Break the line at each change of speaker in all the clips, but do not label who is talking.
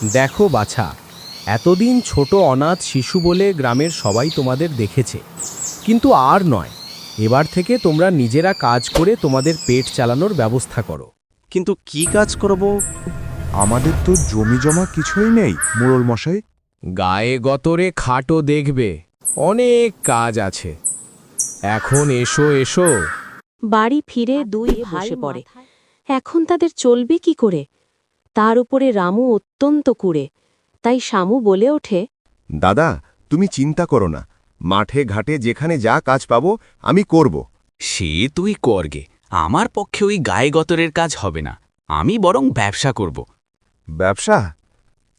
দেখো বাছা, এতদিন ছোট অনাথ শিশু বলে গ্রামের সবাই তোমাদের দেখেছে, কিন্তু আর নয়। এবার থেকে তোমরা নিজেরা কাজ করে তোমাদের পেট চালানোর ব্যবস্থা করো।
কিন্তু কি কাজ করব?
আমাদের তো জমি জমা কিছুই নেই মোড়ল মশাই।
গায়ে গতরে খাটও দেখবে, অনেক কাজ আছে। এখন এসো এসো।
বাড়ি ফিরে দুই ভাই বসে পড়ে। এখন তাদের চলবে কি করে? তার উপরে রামু অত্যন্ত কুঁড়ে। তাই শামু বলে ওঠে,
দাদা, তুমি চিন্তা করো না, মাঠে ঘাটে যেখানে যা কাজ পাবো আমি করব।
সে তুই করগে, আমার পক্ষে ওই গায়ে গতরের কাজ হবে না। আমি বরং ব্যবসা করব।
ব্যবসা?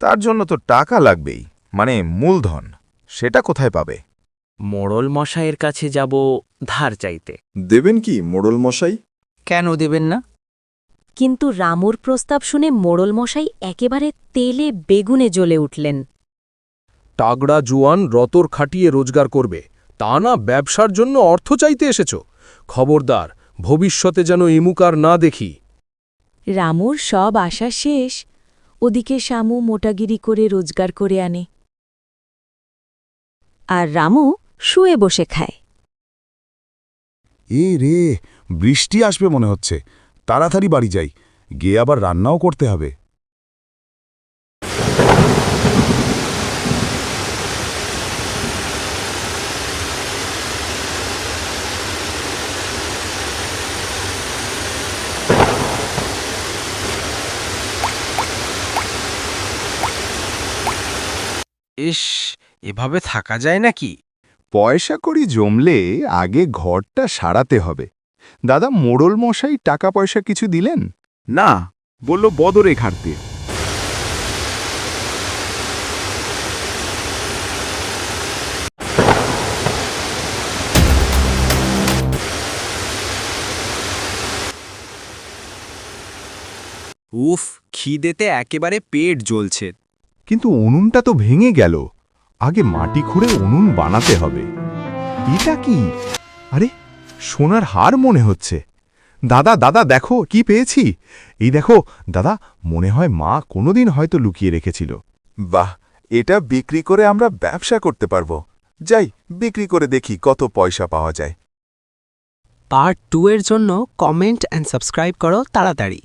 তার জন্য তো টাকা লাগবেই, মানে মূলধন। সেটা কোথায় পাবে?
মোড়ল মশাইয়ের কাছে যাব ধার চাইতে।
দেবেন কি মোড়ল মশাই?
কেন দেবেন না?
কিন্তু রামুর প্রস্তাব শুনে মোড়ল মশাই একেবারে তেলে বেগুনে জ্বলে উঠলেন।
তাগড়া জুয়ান রতর খাটিয়ে রোজগার করবে, তা না ব্যবসার জন্য অর্থ চাইতে এসেছ? খবরদার, ভবিষ্যতে যেন ইমুকার না দেখি।
রামুর সব আশা শেষ। ওদিকে শামু মোটাগিরি করে রোজগার করে আনে, আর রামু শুয়ে বসে খায়।
এ রে, বৃষ্টি আসবে মনে হচ্ছে। তাড়াতাড়ি বাড়ি যাই, গিয়ে আবার রান্নাও করতে হবে।
ইস, এভাবে থাকা যায় নাকি?
পয়সা কড়ি জমলে আগে ঘরটা সারাতে হবে। দাদা, মোড়ল মশাই টাকা পয়সা কিছু দিলেন? না, বলল বদরে ঘাটতে।
উফ, খিদেতে একেবারে পেট জ্বলছে।
কিন্তু উনুনটা তো ভেঙে গেল। আগে মাটি খুঁড়ে উনুন বানাতে হবে। এটা কি? আরে, সোনার হার মনে হচ্ছে। দাদা দাদা, দেখো কি পেয়েছি। এই দেখো দাদা, মনে হয় মা কোনোদিন হয়তো লুকিয়ে রেখেছিল। বাহ, এটা বিক্রি করে আমরা ব্যবসা করতে পারবো। যাই, বিক্রি করে দেখি কত পয়সা পাওয়া যায়।
পার্ট 2 এর জন্য কমেন্ট অ্যান্ড সাবস্ক্রাইব করো তাড়াতাড়ি।